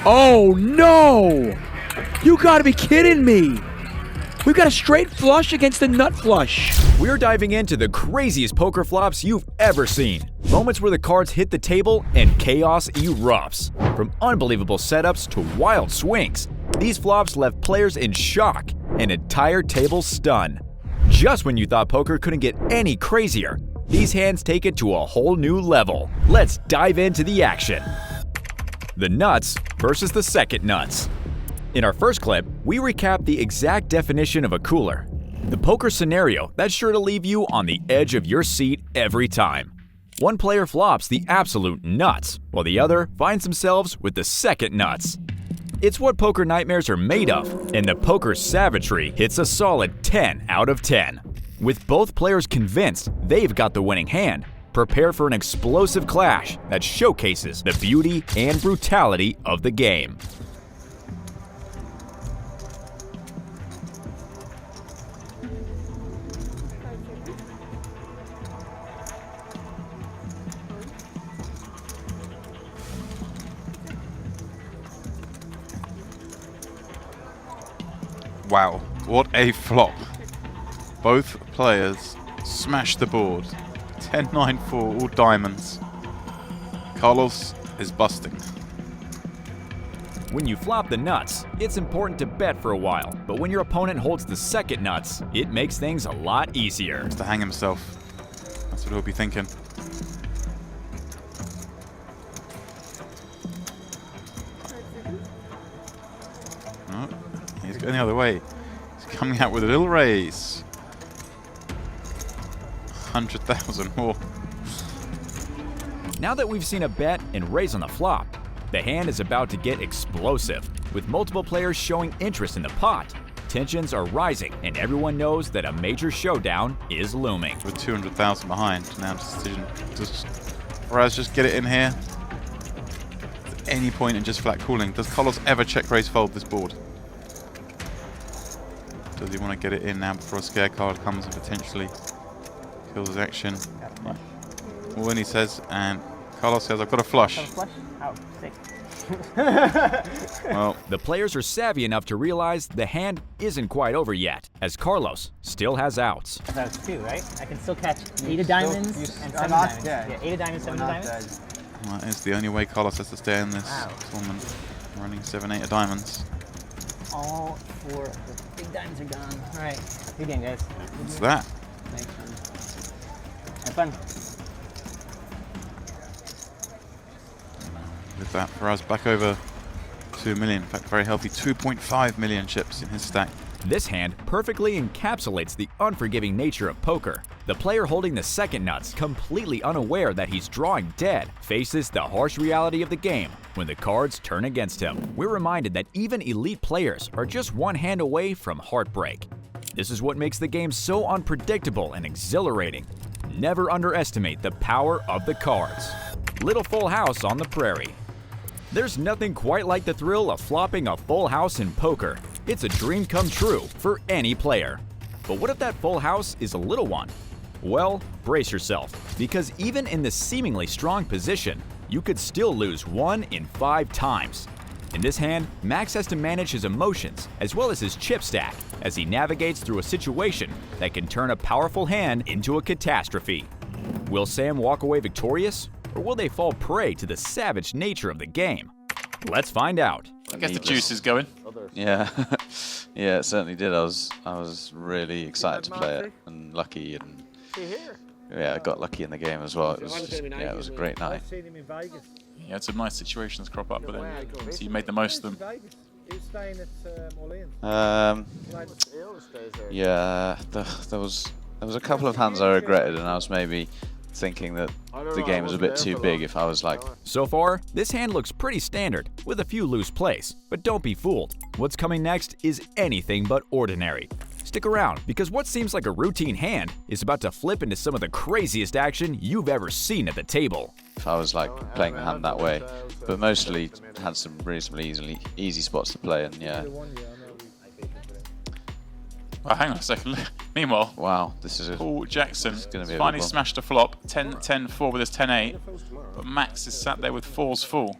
Oh no! You gotta be kidding me! We've got a straight flush against the nut flush. We're diving into the craziest poker flops you've ever seen. Moments where the cards hit the table and chaos erupts. From unbelievable setups to wild swings, these flops left players in shock and entire tables stunned. Just when you thought poker couldn't get any crazier, these hands take it to a whole new level. Let's dive into the action. The nuts versus the second nuts. In our first clip, we recap the exact definition of a cooler. The poker scenario that's sure to leave you on the edge of your seat every time. One player flops the absolute nuts, while the other finds themselves with the second nuts. It's what poker nightmares are made of, and the poker savagery hits a solid 10 out of 10. With both players convinced they've got the winning hand, prepare for an explosive clash that showcases the beauty and brutality of the game. Wow, what a flop. Both players smashed the board. 10-9-4, all diamonds. Carlos is busting. When you flop the nuts, it's important to bet for a while, but when your opponent holds the second nuts, it makes things a lot easier. Wants to hang himself. That's what he'll be thinking. Oh, he's going the other way. He's coming out with a little raise. 100,000 more. Now that we've seen a bet and raise on the flop, the hand is about to get explosive. With multiple players showing interest in the pot, tensions are rising and everyone knows that a major showdown is looming. With 200,000 behind, now decision just get it in here. At any point in just flat calling, does Carlos ever check raise fold this board? Does he want to get it in now before a scare card comes and potentially kills his action? Well, when he says, and Carlos says, I've got a flush. Oh, sick. Well, the players are savvy enough to realize the hand isn't quite over yet, as Carlos still has outs. That's 2, right? I can still catch 8 of diamonds and 7 diamonds. Yeah, 8 of diamonds, 7 of diamonds. That is the only way Carlos has to stay in this tournament. Running 7-8 of diamonds. All 4 of the big diamonds are gone. All right, good game, guys. What's that? Have fun. With that, Faraz back over 2 million. In fact, very healthy 2.5 million chips in his stack. This hand perfectly encapsulates the unforgiving nature of poker. The player holding the second nuts, completely unaware that he's drawing dead, faces the harsh reality of the game when the cards turn against him. We're reminded that even elite players are just one hand away from heartbreak. This is what makes the game so unpredictable and exhilarating. Never underestimate the power of the cards. Little full house on the prairie. There's nothing quite like the thrill of flopping a full house in poker. It's a dream come true for any player. But what if that full house is a little one? Well, brace yourself, because even in this seemingly strong position, you could still lose 1 in 5 times. In this hand, Max has to manage his emotions as well as his chip stack as he navigates through a situation that can turn a powerful hand into a catastrophe. Will Sam walk away victorious, or will they fall prey to the savage nature of the game? Let's find out. I guess the juice is going. Yeah, yeah, it certainly did. I was really excited to play it and lucky, and yeah, I got lucky in the game as well. It was just, yeah, it was a great night. You had some nice situations crop up, but then so you made the most of them. Yeah, there was a couple of hands I regretted, and I was maybe thinking that the game was a bit too big if I was like... So far, this hand looks pretty standard, with a few loose plays. But don't be fooled. What's coming next is anything but ordinary. Stick around, because what seems like a routine hand is about to flip into some of the craziest action you've ever seen at the table. If I was like playing the hand that way, but mostly had some reasonably easy spots to play, and yeah. Oh, hang on a second. Meanwhile, wow, this is Paul Jackson be finally smashed a flop, 10-10-4 with his 10-8, but Max is sat there with 4s full.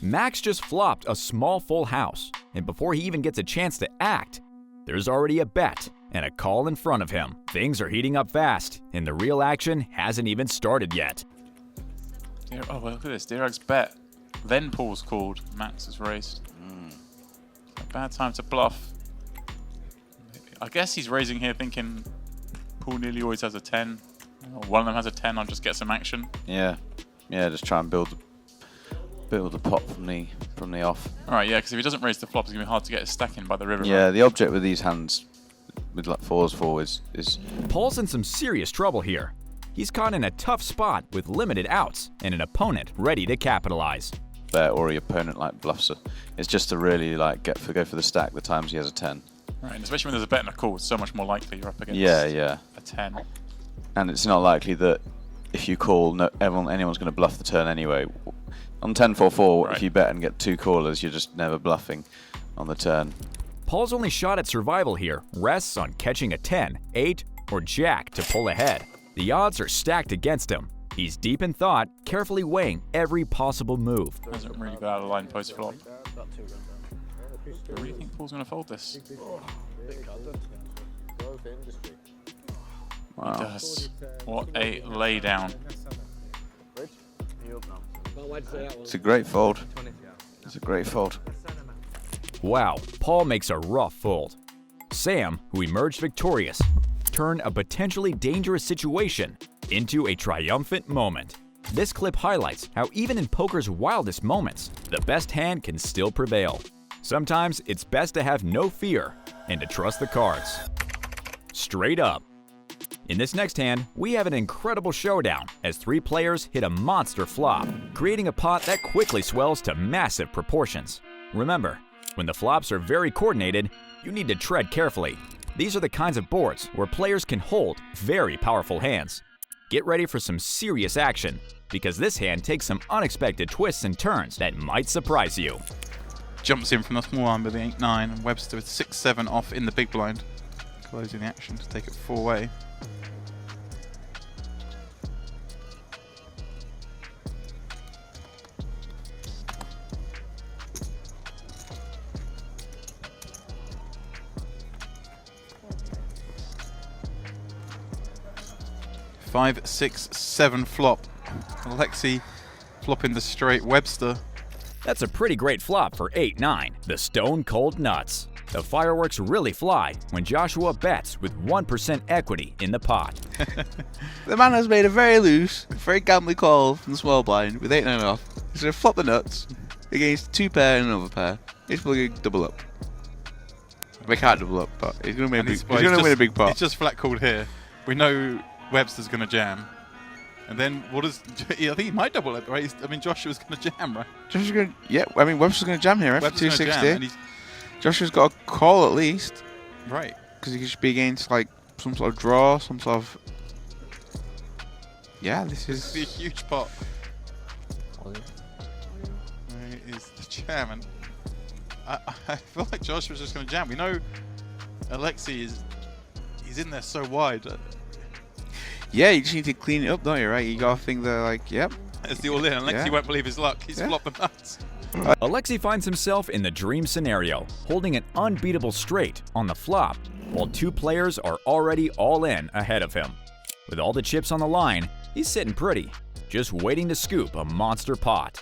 Max just flopped a small full house, and before he even gets a chance to act, there's already a bet and a call in front of him. Things are heating up fast, and the real action hasn't even started yet. Oh, well, look at this. Dirag's bet. Then Paul's called. Max is raised. A bad time to bluff. I guess he's raising here thinking Paul nearly always has a 10. Or one of them has a 10, I'll just get some action. Yeah, just try and build the pot from the off. Alright, yeah, because if he doesn't raise the flop, it's going to be hard to get his stack in by the river. Yeah, right? the object with these hands, with like 4s forwards, is... Paul's in some serious trouble here. He's caught in a tough spot with limited outs and an opponent ready to capitalize. Bet or your opponent like bluffs it. It's just to really like go for the stack the times he has a 10. Right, and especially when there's a bet and a call, it's so much more likely you're up against Yeah. a 10. And it's not likely that if you call, anyone's going to bluff the turn anyway. On 10-4-4, Right. if you bet and get 2 callers, you're just never bluffing on the turn. Paul's only shot at survival here rests on catching a 10, 8, or jack to pull ahead. The odds are stacked against him. He's deep in thought, carefully weighing every possible move. Hasn't really got out of line post flop. I really think Paul's going to fold this. Wow. He does. What a lay down. It's a great fold. It's a great fold. Wow, Paul makes a rough fold. Sam, who emerged victorious, turned a potentially dangerous situation into a triumphant moment. This clip highlights how even in poker's wildest moments, the best hand can still prevail. Sometimes it's best to have no fear and to trust the cards. Straight up. In this next hand, we have an incredible showdown as 3 players hit a monster flop, creating a pot that quickly swells to massive proportions. Remember, when the flops are very coordinated, you need to tread carefully. These are the kinds of boards where players can hold very powerful hands. Get ready for some serious action, because this hand takes some unexpected twists and turns that might surprise you. Jumps in from the small arm with the 8-9, and Webster with 6-7 off in the big blind. Closing the action to take it 4-way. Five, 6, 7 flop. Alexi flopping the straight. Webster. That's a pretty great flop for 8-9, the stone cold nuts. The fireworks really fly when Joshua bets with 1% equity in the pot. The man has made a very loose, very gambly call from the small blind with 8-9 off. He's going to flop the nuts against 2 pair and another pair. He's probably going to double up. We can't double up, but he's going to win a big pot. He's just flat called here. We know Webster's going to jam. And then what is... I think he might double up, right? I mean, Joshua's going to jam, right? Joshua's going to... Yeah, I mean, Webster's going to jam here, right? For Webster's gonna jam, and 260. Joshua's got a call at least. Right. Because he should be against, like, some sort of draw, some sort of... Yeah, this is... a huge pot. Where is the jam? And I feel like Joshua's just going to jam. We know Alexi he's in there so wide. Yeah, you just need to clean it up, don't you, right? You got to think that, like, yep. It's the all-in. Alexi won't believe his luck. He's flopped the nuts. Alexi finds himself in the dream scenario, holding an unbeatable straight on the flop, while 2 players are already all in ahead of him. With all the chips on the line, he's sitting pretty, just waiting to scoop a monster pot.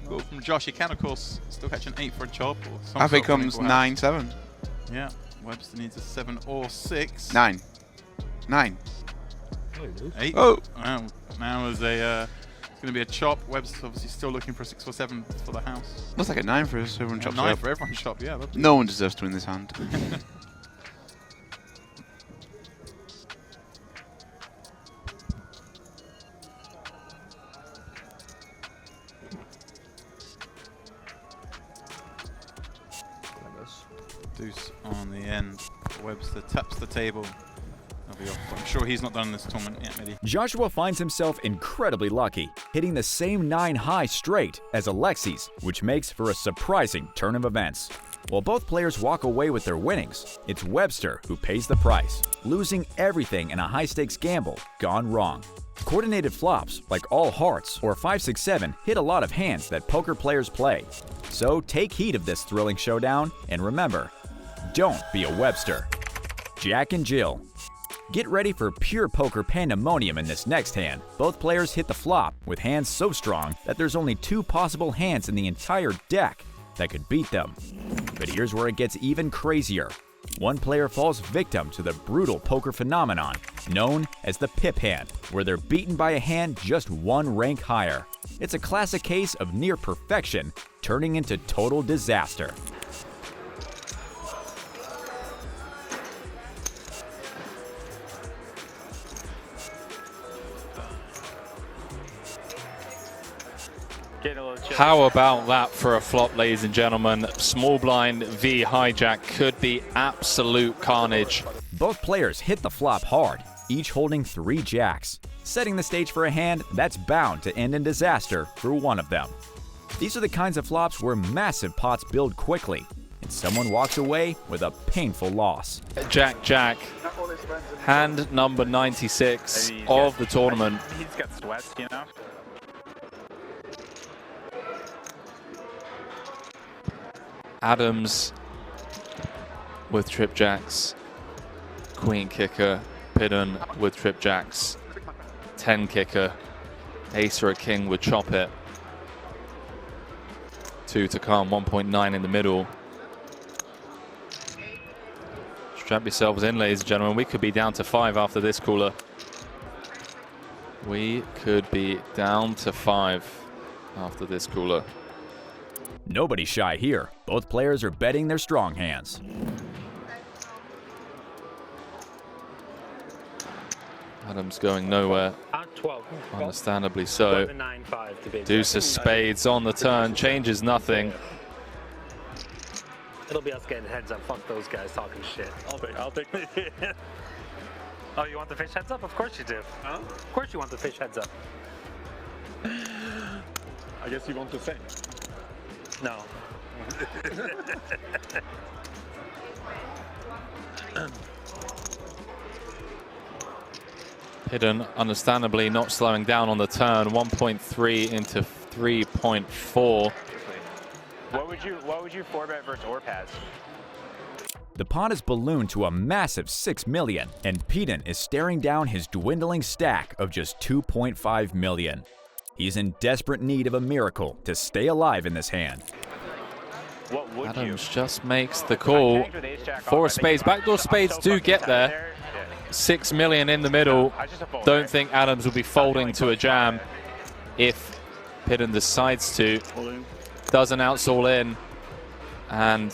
Goal from Josh. He can, of course, still catch an 8 for a chop. Or some That sort of becomes winning ball house. 9-7. Yeah. Webster needs a 7 or 6. 9. 9. 8. Oh. Wow. Now is a... it's going to be a chop. Webster's obviously still looking for a 6 or 7 for the house. Looks like a 9 for us. Everyone chops 9 it up. for everyone chop, yeah. No one deserves to win this hand. Deuce on the end. Webster taps the table. I'm sure he's not done in this tournament yet, maybe. Joshua finds himself incredibly lucky, hitting the same 9 high straight as Alexi's, which makes for a surprising turn of events. While both players walk away with their winnings, it's Webster who pays the price, losing everything in a high-stakes gamble gone wrong. Coordinated flops, like all hearts or 5-6-7, hit a lot of hands that poker players play. So take heed of this thrilling showdown, and remember, don't be a Webster. Jack and Jill. Get ready for pure poker pandemonium in this next hand. Both players hit the flop with hands so strong that there's only 2 possible hands in the entire deck that could beat them. But here's where it gets even crazier. One player falls victim to the brutal poker phenomenon known as the pip hand, where they're beaten by a hand just 1 rank higher. It's a classic case of near perfection turning into total disaster. How about that for a flop, ladies and gentlemen? Small blind v hijack could be absolute carnage. Both players hit the flop hard, each holding 3 jacks, setting the stage for a hand that's bound to end in disaster for one of them. These are the kinds of flops where massive pots build quickly, and someone walks away with a painful loss. Jack, Jack, hand number 96 of the tournament. He's got sweats, you know? Adams with trip jacks, queen kicker, Pidden with trip jacks, 10 kicker, ace or a king would chop it. 2 to come, 1.9 in the middle. Strap yourselves in, ladies and gentlemen. We could be down to 5 after this cooler. We could be down to 5 after this cooler. Nobody shy here. Both players are betting their strong hands. Adams going nowhere. 12. Understandably so. Deuce of spades on the turn, changes nothing. It'll be us getting heads up. Fuck those guys talking shit. I'll take Oh, you want the fish heads up? Of course you do. Huh? Of course you want the fish heads up. I guess you want to sing. No. Hidden, understandably not slowing down on the turn. 1.3 into 3.4. What would you 4-bet versus Orpaz? The pot is ballooned to a massive 6 million, and Peden is staring down his dwindling stack of just 2.5 million. He's in desperate need of a miracle to stay alive in this hand. Adams just makes the call. 4 of spades. Backdoor spades do get there. 6 million in the middle. Don't think Adams will be folding to a jam if Pidden decides to. Doesn't outs all in. And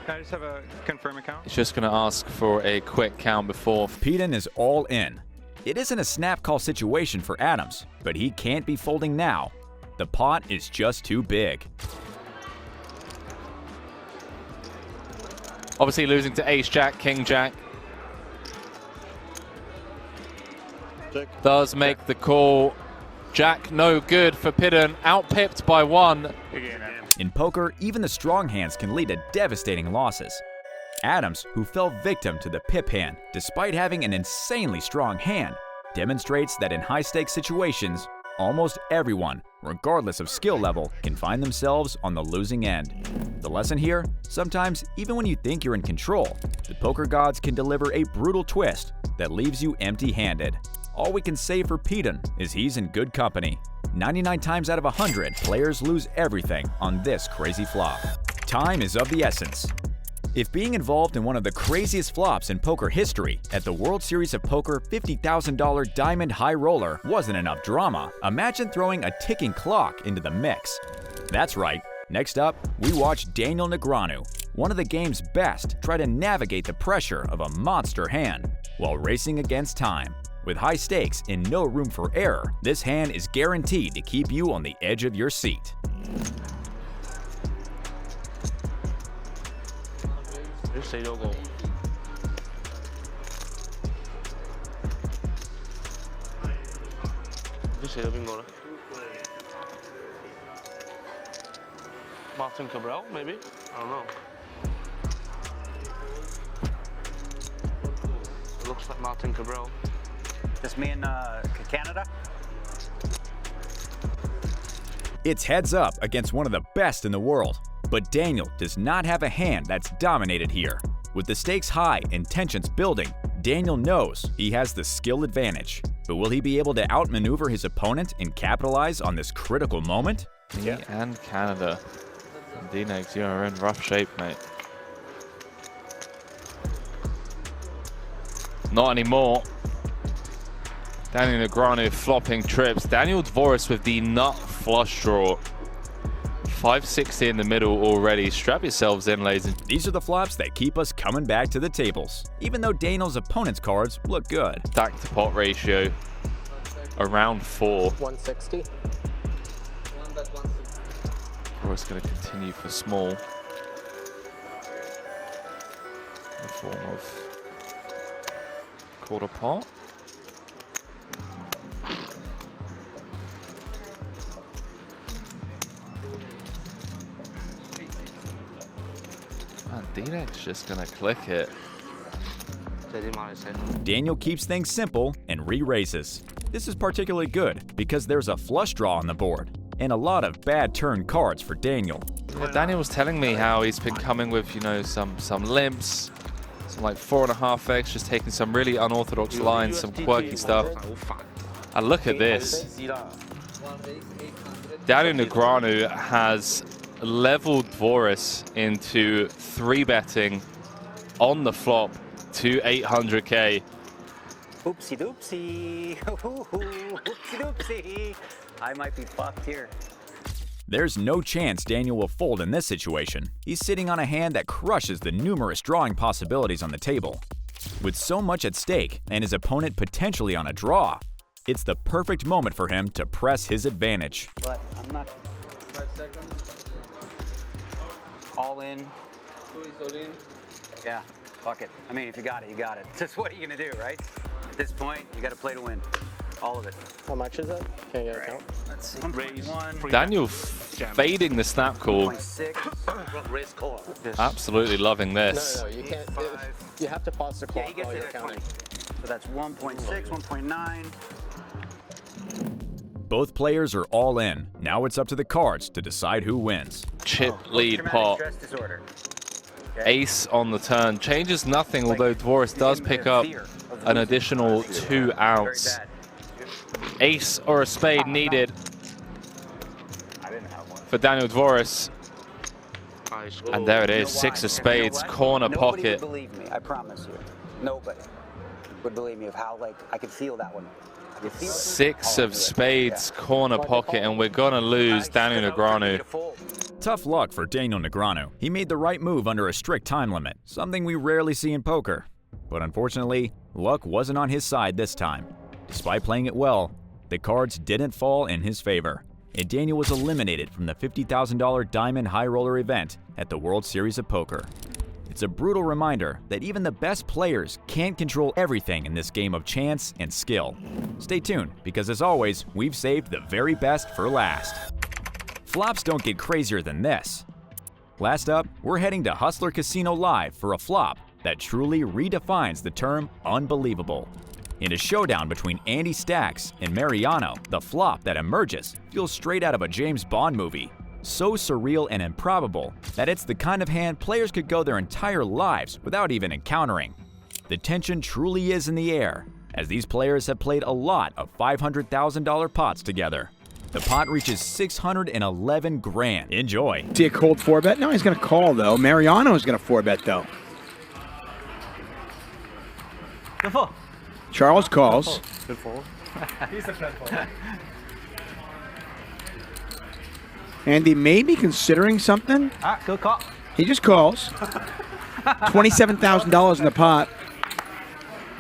can I just have a confirm account? he's just going to ask for a quick count before. Peden is all in. It isn't a snap call situation for Adams, but he can't be folding now. The pot is just too big. Obviously losing to ace jack, king jack. Does make the call. Jack no good for Pidden, outpipped by 1. In poker, even the strong hands can lead to devastating losses. Adams, who fell victim to the pip hand despite having an insanely strong hand, demonstrates that in high-stakes situations, almost everyone, regardless of skill level, can find themselves on the losing end. The lesson here? Sometimes, even when you think you're in control, the poker gods can deliver a brutal twist that leaves you empty-handed. All we can say for Peden is he's in good company. 99 times out of 100, players lose everything on this crazy flop. Time is of the essence. If being involved in one of the craziest flops in poker history at the World Series of Poker $50,000 Diamond High Roller wasn't enough drama, imagine throwing a ticking clock into the mix. That's right. Next up, we watch Daniel Negreanu, one of the game's best, try to navigate the pressure of a monster hand while racing against time. With high stakes and no room for error, this hand is guaranteed to keep you on the edge of your seat. Martin Cabral, maybe? I don't know. It looks like Martin Cabral. This me in Canada? It's heads up against one of the best in the world. But Daniel does not have a hand that's dominated here. With the stakes high and tensions building, Daniel knows he has the skill advantage. But will he be able to outmaneuver his opponent and capitalize on this critical moment? Me and Canada. D-Negs, you're in rough shape, mate. Not anymore. Daniel Negreanu flopping trips. Daniel Dvoris with the nut flush draw. 560 in the middle already. Strap yourselves in, ladies. These are the flops that keep us coming back to the tables, even though Daniel's opponent's cards look good. Stack to pot ratio around 4. 160. Dvoris going to continue for small. In the form of quarter pot. And D-Neck's just gonna click it. Daniel keeps things simple and re-raises. This is particularly good because there's a flush draw on the board and a lot of bad turn cards for Daniel. Yeah, Daniel was telling me how he's been coming with, you know, some limps, some like 4.5x, just taking some really unorthodox lines, some quirky stuff. And look at this. Daniel Negreanu has leveled Dvoris into 3-betting on the flop to 800k. Oopsie doopsie. Oopsie doopsie. I might be fucked here. There's no chance Daniel will fold in this situation. He's sitting on a hand that crushes the numerous drawing possibilities on the table. With so much at stake and his opponent potentially on a draw, it's the perfect moment for him to press his advantage. But I'm not. 5 seconds. All in. Yeah, fuck it. I mean, if you got it, you got it. Just what are you gonna do, right? At this point, you gotta play to win. All of it. How much is that? Can you get a count? Let's see. 1.1. Daniel fading the snap call. 1.6. Raise call. Absolutely loving this. No, you can't. You have to pause the call Yeah, he gets while it you're at counting. 20. So that's 1.6, 1.9. Both players are all in. Now it's up to the cards to decide who wins. Chip lead pot. Ace on the turn. Changes nothing, although Dvoris does pick up an additional 2 ounce. Ace or a spade needed for Daniel Dvoris. And there it is, 6 of spades, corner pocket. Nobody would believe me, I promise you. Nobody would believe me of how, like, I could feel that one. 6 of spades, corner pocket, and we're gonna lose Daniel Negreanu. Tough luck for Daniel Negreanu. He made the right move under a strict time limit, something we rarely see in poker. But unfortunately, luck wasn't on his side this time. Despite playing it well, the cards didn't fall in his favor, and Daniel was eliminated from the $50,000 Diamond High Roller event at the World Series of Poker. It's a brutal reminder that even the best players can't control everything in this game of chance and skill. Stay tuned, because as always, we've saved the very best for last. Flops don't get crazier than this. Last up, we're heading to Hustler Casino Live for a flop that truly redefines the term unbelievable. In a showdown between Andy Stacks and Mariano, the flop that emerges feels straight out of a James Bond movie. So surreal and improbable that it's the kind of hand players could go their entire lives without even encountering. The tension truly is in the air, as these players have played a lot of $500,000 pots together. The pot reaches 611 grand. Enjoy. See a cold 4-bet? No, he's going to call, though. Mariano's going to 4-bet, though. Good fold. Charles calls. Good fold. He's a good fold. Andy may be considering something. Ah, good call. He just calls. $27,000 in the pot.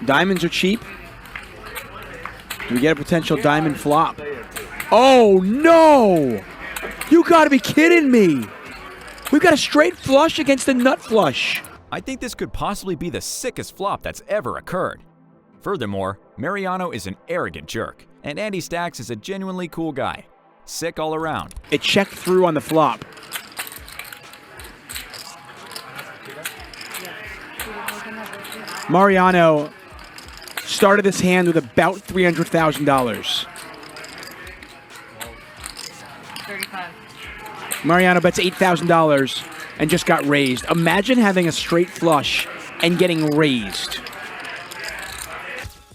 Diamonds are cheap. Do we get a potential diamond flop? Oh, no! You gotta be kidding me! We've got a straight flush against a nut flush. I think this could possibly be the sickest flop that's ever occurred. Furthermore, Mariano is an arrogant jerk And Andy Stacks is a genuinely cool guy. Sick all around. It checked through on the flop. Mariano started this hand with about $300,000. Mariano bets $8,000 and just got raised. Imagine having a straight flush and getting raised.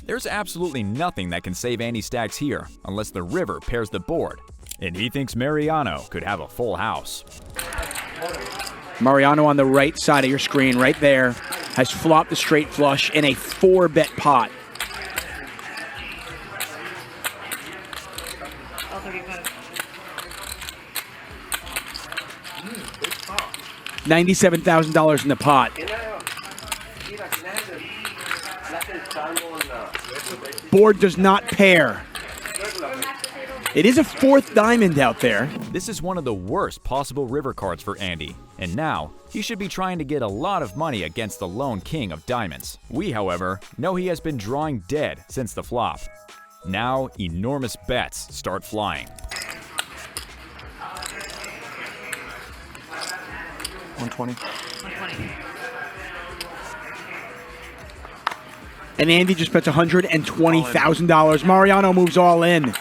There's absolutely nothing that can save Andy Stacks here unless the river pairs the board. And he thinks Mariano could have a full house. Mariano on the right side of your screen, right there, has flopped the straight flush in a 4-bet pot. $97,000 in the pot. Board does not pair. It is a 4th diamond out there. This is one of the worst possible river cards for Andy, and now he should be trying to get a lot of money against the lone king of diamonds. We, however, know he has been drawing dead since the flop. Now, enormous bets start flying. 120. And Andy just bets $120,000. Mariano moves all in.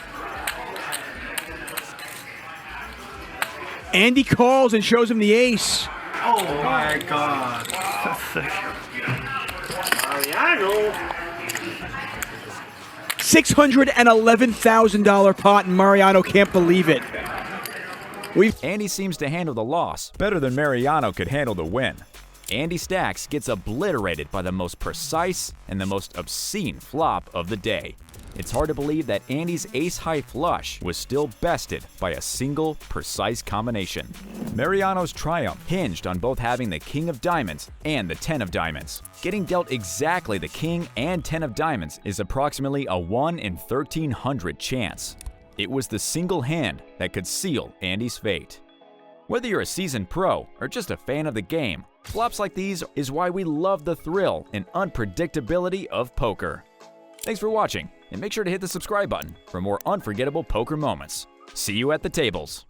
Andy calls and shows him the ace. Oh my God. Mariano. $611,000 pot, and Mariano can't believe it. Andy seems to handle the loss better than Mariano could handle the win. Andy Stacks gets obliterated by the most precise and the most obscene flop of the day. It's hard to believe that Andy's ace-high flush was still bested by a single precise combination. Mariano's triumph hinged on both having the king of diamonds and the 10 of diamonds. Getting dealt exactly the king and 10 of diamonds is approximately a 1 in 1,300 chance. It was the single hand that could seal Andy's fate. Whether you're a seasoned pro or just a fan of the game, flops like these is why we love the thrill and unpredictability of poker. Thanks for watching, and make sure to hit the subscribe button for more unforgettable poker moments. See you at the tables.